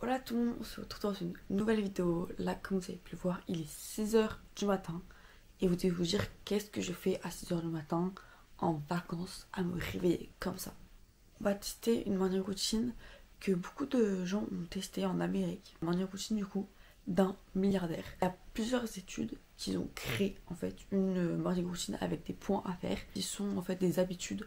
Voilà tout le monde, on se retrouve dans une nouvelle vidéo. Là, comme vous avez pu le voir, il est 6h du matin. Et vous devez vous dire qu'est-ce que je fais à 6h du matin en vacances à me réveiller comme ça. On va tester une morning routine que beaucoup de gens ont testé en Amérique. Une morning routine du coup d'un milliardaire. Il y a plusieurs études qui ont créé en fait une morning routine avec des points à faire qui sont en fait des habitudes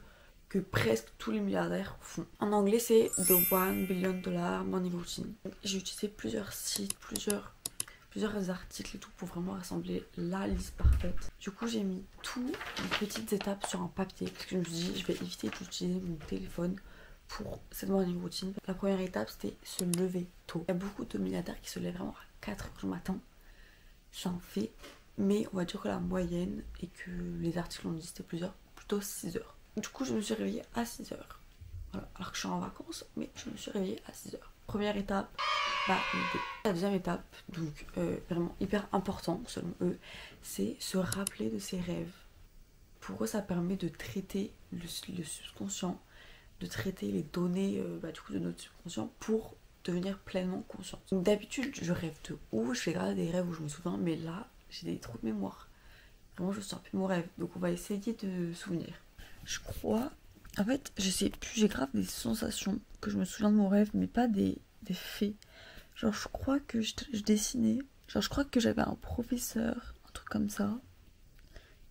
que presque tous les milliardaires font. En anglais, c'est The $1 billion Morning Routine. J'ai utilisé plusieurs sites, plusieurs articles et tout pour vraiment rassembler la liste parfaite. Du coup, j'ai mis toutes les petites étapes sur un papier parce que je me suis dit, je vais éviter d'utiliser mon téléphone pour cette morning routine. La première étape, c'était se lever tôt. Il y a beaucoup de milliardaires qui se lèvent vraiment à 4h du matin. Ça en fait, mais on va dire que la moyenne et que les articles ont dit c'était plutôt 6h. Du coup, je me suis réveillée à 6h. Voilà. Alors que je suis en vacances, mais je me suis réveillée à 6h. Première étape, l'idée. La deuxième étape, donc vraiment hyper important selon eux, c'est se rappeler de ses rêves. Pour eux, ça permet de traiter le subconscient, de traiter les données du coup, de notre subconscient pour devenir pleinement conscient. Donc d'habitude, je rêve de ouf, je fais grave des rêves où je me souviens, mais là, j'ai des trous de mémoire. Vraiment, je ne sens plus mon rêve. Donc on va essayer de souvenir. Je crois, en fait, je sais plus, j'ai grave des sensations que je me souviens de mon rêve, mais pas des faits. Genre, je crois que je dessinais. Genre, je crois que j'avais un professeur, un truc comme ça.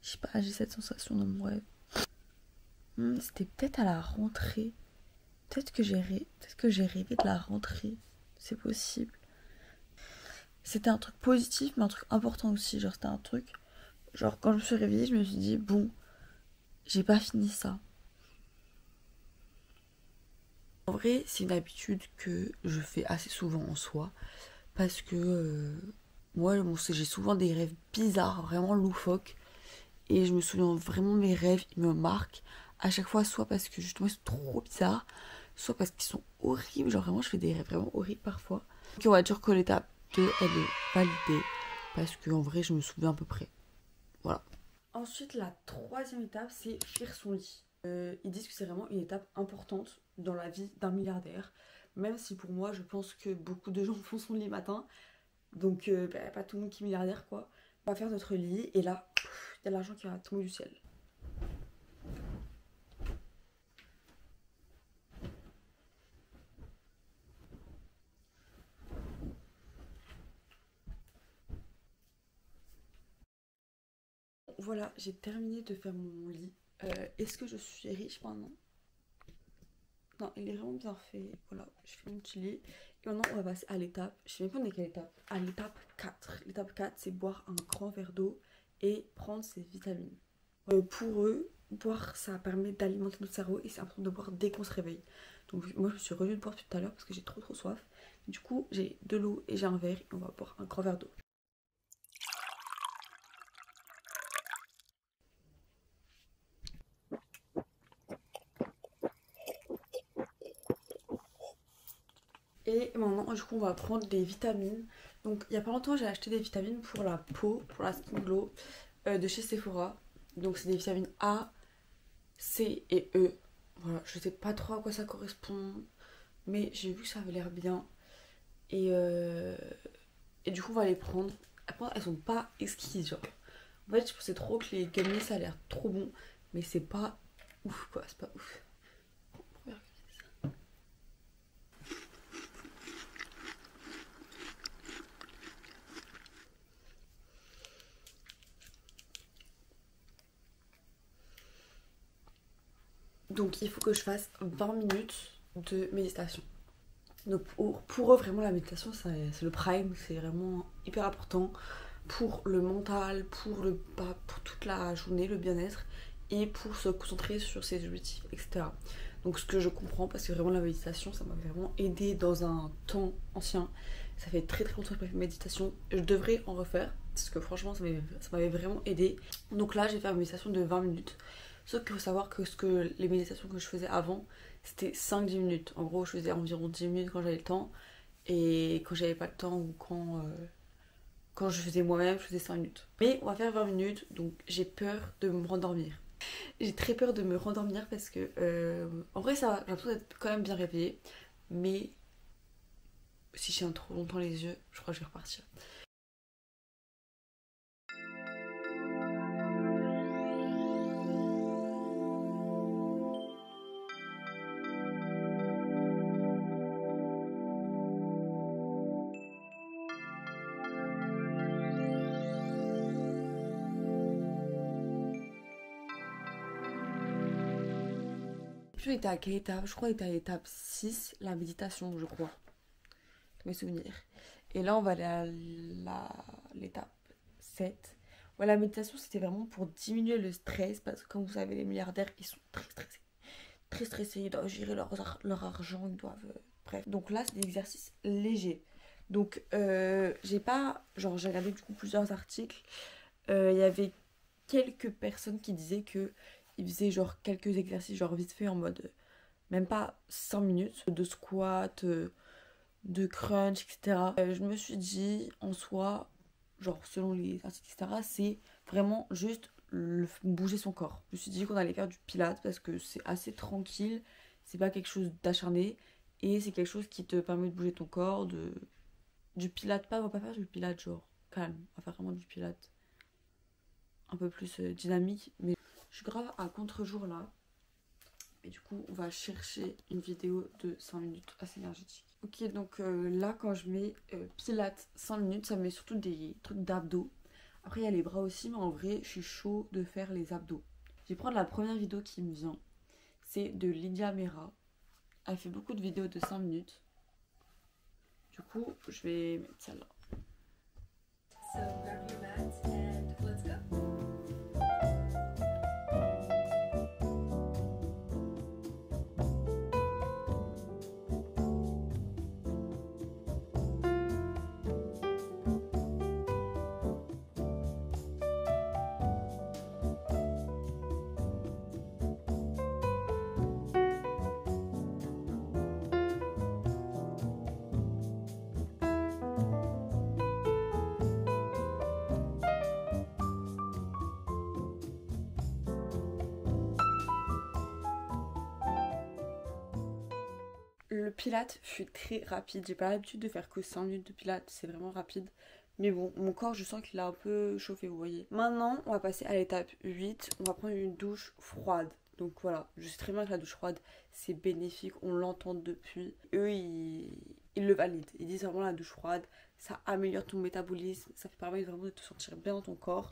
Je sais pas, j'ai cette sensation dans mon rêve. C'était peut-être à la rentrée. Peut-être que j'ai rêvé de la rentrée. C'est possible. C'était un truc positif, mais un truc important aussi. Genre, c'était un truc. Genre, quand je me suis réveillée, je me suis dit, bon, j'ai pas fini ça. En vrai, c'est une habitude que je fais assez souvent en soi. Parce que moi, j'ai souvent des rêves bizarres, vraiment loufoques. Et je me souviens vraiment de mes rêves, ils me marquent à chaque fois, soit parce que justement ils sont trop bizarres, soit parce qu'ils sont horribles. Genre vraiment, je fais des rêves vraiment horribles parfois. Donc on va dire que l'étape 2, elle est validée. Parce qu'en vrai, je me souviens à peu près. Voilà. Ensuite, la troisième étape, c'est fuir son lit. Ils disent que c'est vraiment une étape importante dans la vie d'un milliardaire. Même si pour moi, je pense que beaucoup de gens font son lit matin. Donc, pas tout le monde qui est milliardaire, quoi. On va faire notre lit et là, il y a l'argent qui va tomber du ciel. Voilà, j'ai terminé de faire mon lit. Est-ce que je suis riche maintenant? Non, il est vraiment bien fait. Voilà, je fais mon petit lit. Et maintenant, on va passer à l'étape. Je sais même pas on est quelle étape. À l'étape 4. L'étape 4, c'est boire un grand verre d'eau et prendre ses vitamines. Pour eux, boire, ça permet d'alimenter notre cerveau et c'est important de boire dès qu'on se réveille. Donc, moi, je me suis revenue de boire tout à l'heure parce que j'ai trop soif. Du coup, j'ai de l'eau et j'ai un verre et on va boire un grand verre d'eau. Et maintenant, du coup, on va prendre des vitamines. Donc, il y a pas longtemps, j'ai acheté des vitamines pour la peau, pour la skin glow de chez Sephora. Donc, c'est des vitamines A, C et E. Voilà, je sais pas trop à quoi ça correspond, mais j'ai vu que ça avait l'air bien. Et du coup, on va les prendre. Après, elles sont pas exquises, genre. En fait, je pensais trop que les gummies, ça a l'air trop bon, mais c'est pas ouf, quoi. C'est pas ouf. Donc il faut que je fasse 20 minutes de méditation. Donc pour eux vraiment la méditation c'est le prime, c'est vraiment hyper important pour le mental, pour toute la journée, le bien-être et pour se concentrer sur ses objectifs, etc. Donc ce que je comprends parce que vraiment la méditation ça m'a vraiment aidé dans un temps ancien. Ça fait très longtemps que je n'ai pas fait de méditation. Je devrais en refaire parce que franchement ça m'avait vraiment aidé. Donc là j'ai fait une méditation de 20 minutes. Sauf qu'il faut savoir que les méditations que je faisais avant, c'était 5-10 minutes. En gros, je faisais environ 10 minutes quand j'avais le temps. Et quand j'avais pas le temps ou quand je faisais moi-même, je faisais 5 minutes. Mais on va faire 20 minutes, donc j'ai peur de me rendormir. J'ai très peur de me rendormir parce que, en vrai, ça va, j'ai l'impression d'être quand même bien réveillée. Mais Si je tiens trop longtemps les yeux, je crois que je vais repartir. On était à quelle étape? Je crois qu'on était à l'étape 6, la méditation, je crois. Mes souvenirs. Et là, on va aller à l'étape 7. Ouais, la méditation, c'était vraiment pour diminuer le stress parce que, comme vous savez, les milliardaires, ils sont très stressés. Très stressés, ils doivent gérer leur argent, ils doivent. Bref. Donc là, c'est des exercices légers. Donc, j'ai pas. Genre, j'ai regardé du coup plusieurs articles. Il y avait quelques personnes qui disaient que ils faisaient genre quelques exercices, genre vite fait en mode. Même pas 5 minutes de squat. De crunch, etc. Je me suis dit, en soi, genre selon les articles, etc., c'est vraiment juste bouger son corps. Je me suis dit qu'on allait faire du pilates parce que c'est assez tranquille, c'est pas quelque chose d'acharné et c'est quelque chose qui te permet de bouger ton corps, du pilates, on va pas faire du pilates genre calme, on va faire vraiment du pilates un peu plus dynamique, mais je suis grave à contre-jour là. Et du coup, on va chercher une vidéo de 5 minutes assez énergétique. Ok, donc là, quand je mets pilates 5 minutes, ça me met surtout des trucs d'abdos. Après, il y a les bras aussi, mais en vrai, je suis chaud de faire les abdos. Je vais prendre la première vidéo qui me vient. C'est de Lydia Mera. Elle fait beaucoup de vidéos de 5 minutes. Du coup, je vais mettre celle-là. So, grab your mat and let's go. Le pilate fut très rapide. J'ai pas l'habitude de faire que 5 minutes de pilate, c'est vraiment rapide. Mais bon, mon corps, je sens qu'il a un peu chauffé, vous voyez. Maintenant, on va passer à l'étape 8. On va prendre une douche froide. Donc voilà, je sais très bien que la douche froide, c'est bénéfique. On l'entend depuis. Eux, ils le valident. Ils disent vraiment la douche froide, ça améliore ton métabolisme. Ça permet vraiment de te sentir bien dans ton corps.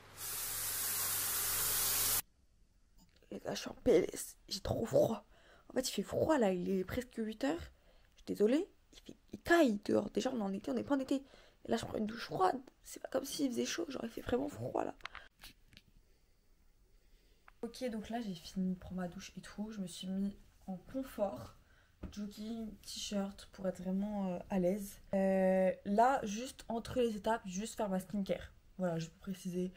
Les gars, je suis en PLS. J'ai trop froid. En fait, il fait froid là, il est presque 8 heures. Je suis désolée, il caille dehors. Déjà, on est en été, on n'est pas en été. Et là, je prends une douche froide. C'est pas comme s'il faisait chaud, genre il fait vraiment froid là. Ok, donc là, j'ai fini de prendre ma douche et tout. Je me suis mis en confort, jogging, t-shirt pour être vraiment à l'aise. Là, juste entre les étapes, juste faire ma skincare. Voilà, je peux préciser.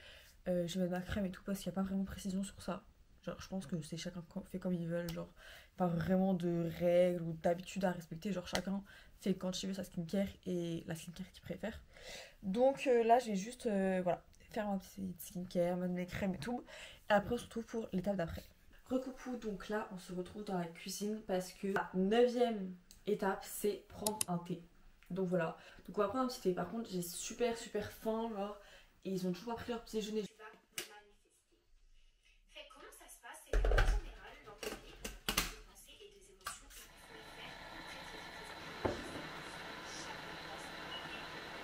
Je vais mettre ma crème et tout parce qu'il n'y a pas vraiment de précision sur ça. Genre, je pense que c'est chacun fait comme il veut, genre, pas vraiment de règles ou d'habitudes à respecter. Genre, chacun fait quand il veut sa skincare et la skincare qu'il préfère. Donc là, je vais juste, voilà, faire ma petite skincare, mettre mes crèmes et tout. Et après, on se retrouve pour l'étape d'après. Recoucou, donc là, on se retrouve dans la cuisine parce que la 9e étape, c'est prendre un thé. Donc voilà, donc on va prendre un petit thé. Par contre, j'ai super faim, genre, et ils ont toujours pas pris leur petit déjeuner. Comment ça se passe? C'est qu'en général, dans ta vie, on a tous des pensées et des émotions qui vont faire très importantes. Chaque pensée est importante.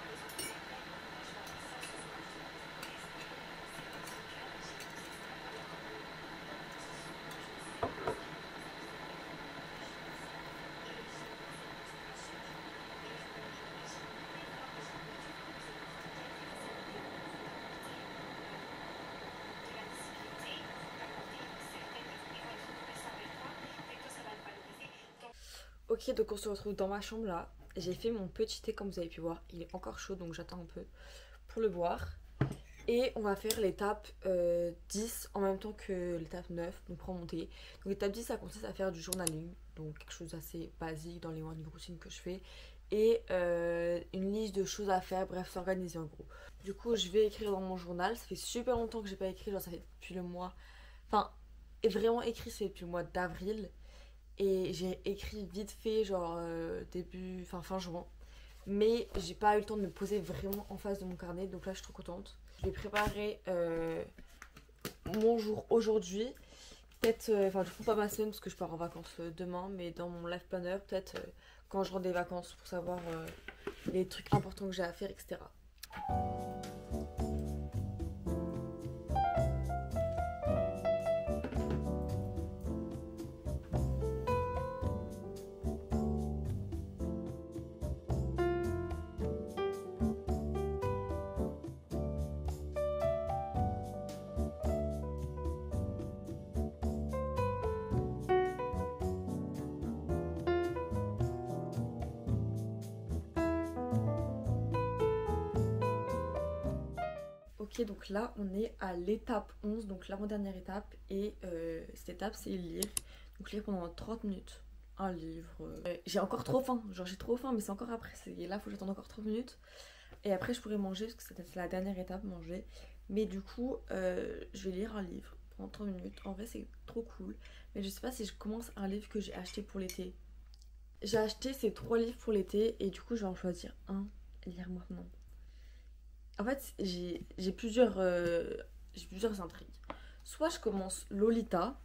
Ok, donc on se retrouve dans ma chambre là. J'ai fait mon petit thé comme vous avez pu voir. Il est encore chaud donc j'attends un peu pour le boire. Et on va faire l'étape 10 en même temps que l'étape 9. Donc prends mon thé. Donc l'étape 10 ça consiste à faire du journaling. Donc quelque chose d'assez basique dans les morning routines que je fais. Et une liste de choses à faire, bref s'organiser en gros. Du coup je vais écrire dans mon journal. Ça fait super longtemps que j'ai pas écrit, genre ça fait depuis le mois. Enfin, et vraiment écrit c'est depuis le mois d'avril. Et j'ai écrit vite fait, genre fin juin. Mais j'ai pas eu le temps de me poser vraiment en face de mon carnet. Donc là, je suis trop contente. Je vais préparer mon jour aujourd'hui. Peut-être, enfin, du coup, pas ma semaine parce que je pars en vacances demain. Mais dans mon life planner, peut-être quand je rentre des vacances pour savoir les trucs importants que j'ai à faire, etc. Ok, donc là on est à l'étape 11, donc l'avant-dernière étape. Et cette étape c'est lire. Donc lire pendant 30 minutes un livre. J'ai encore trop faim, genre j'ai trop faim, mais c'est encore après. Là faut que j'attende encore 30 minutes. Et après je pourrais manger parce que c'est la dernière étape, manger. Mais du coup je vais lire un livre pendant 30 minutes. En vrai c'est trop cool. Mais je sais pas si je commence un livre que j'ai acheté pour l'été. J'ai acheté ces 3 livres pour l'été et du coup je vais en choisir un et lire maintenant. En fait, j'ai plusieurs intrigues. Soit je commence Lolita,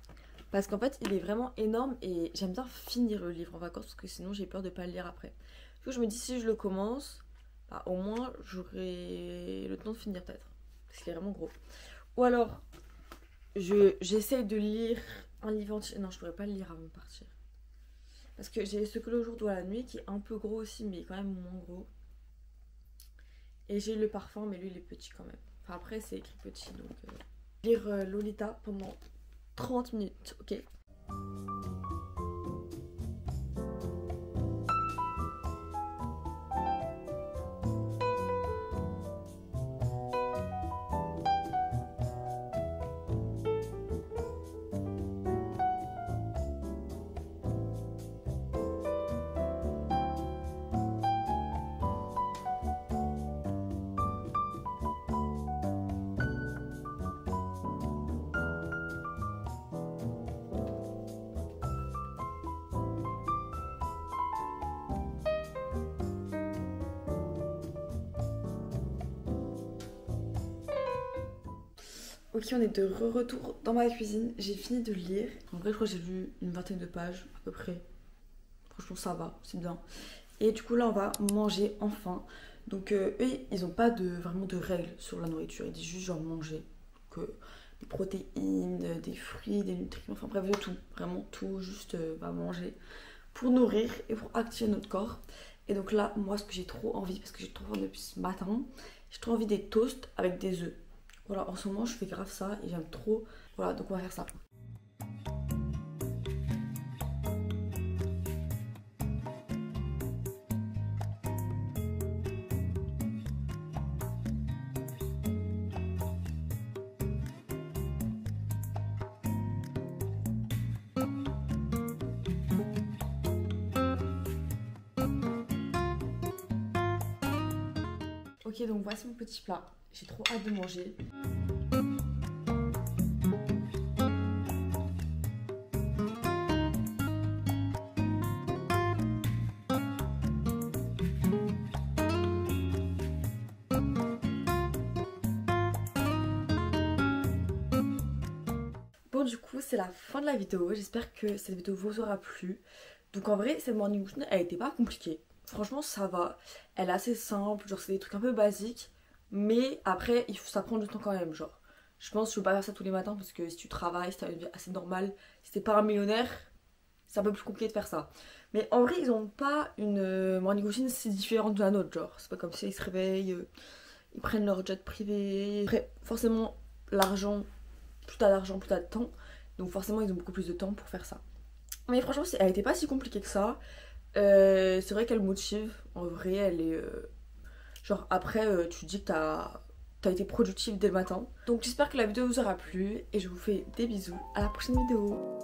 parce qu'en fait, il est vraiment énorme et j'aime bien finir le livre en vacances, parce que sinon j'ai peur de pas le lire après. Du coup, je me dis, si je le commence, bah, au moins j'aurai le temps de finir peut-être, parce qu'il est vraiment gros. Ou alors, j'essaye de lire un livre entier. Non, je pourrais pas le lire avant de partir. Parce que j'ai Ce que le jour doit à la nuit, qui est un peu gros aussi, mais quand même moins gros. Et j'ai Le Parfum, mais lui il est petit quand même. Enfin après c'est écrit petit, donc lire Lolita pendant 30 minutes, ok. Ok, on est de retour dans ma cuisine. J'ai fini de lire. En vrai, je crois que j'ai lu une vingtaine de pages à peu près. Franchement, ça va, c'est bien. Et du coup, là, on va manger enfin. Donc, eux, ils ont pas vraiment de règles sur la nourriture. Ils disent juste genre manger. Donc, des protéines, des fruits, des nutriments, enfin bref, de tout. Vraiment tout, juste manger pour nourrir et pour activer notre corps. Et donc là, moi, ce que j'ai trop envie, parce que j'ai trop faim depuis ce matin, j'ai trop envie des toasts avec des œufs. Voilà, en ce moment, je fais grave ça et j'aime trop. Voilà, donc on va faire ça. Ok, donc voici mon petit plat. J'ai trop hâte de manger. Bon, du coup, c'est la fin de la vidéo. J'espère que cette vidéo vous aura plu. Donc en vrai, cette morning routine, elle était pas compliquée. Franchement, ça va. Elle est assez simple, genre c'est des trucs un peu basiques. Mais après, ça prend du temps quand même, genre. Je pense que je peux pas faire ça tous les matins parce que si tu travailles, si t'as une vie assez normale, si t'es pas un millionnaire, c'est un peu plus compliqué de faire ça. Mais en vrai, ils ont pas une morning routine si différente de la nôtre, genre. C'est pas comme si ils se réveillent, ils prennent leur jet privé. Après, forcément, l'argent, plus t'as d'argent, plus t'as de temps. Donc forcément, ils ont beaucoup plus de temps pour faire ça. Mais franchement, elle était pas si compliquée que ça. C'est vrai qu'elle motive. En vrai, elle est... genre après, tu dis que t'as été productive dès le matin. Donc j'espère que la vidéo vous aura plu. Et je vous fais des bisous. À la prochaine vidéo.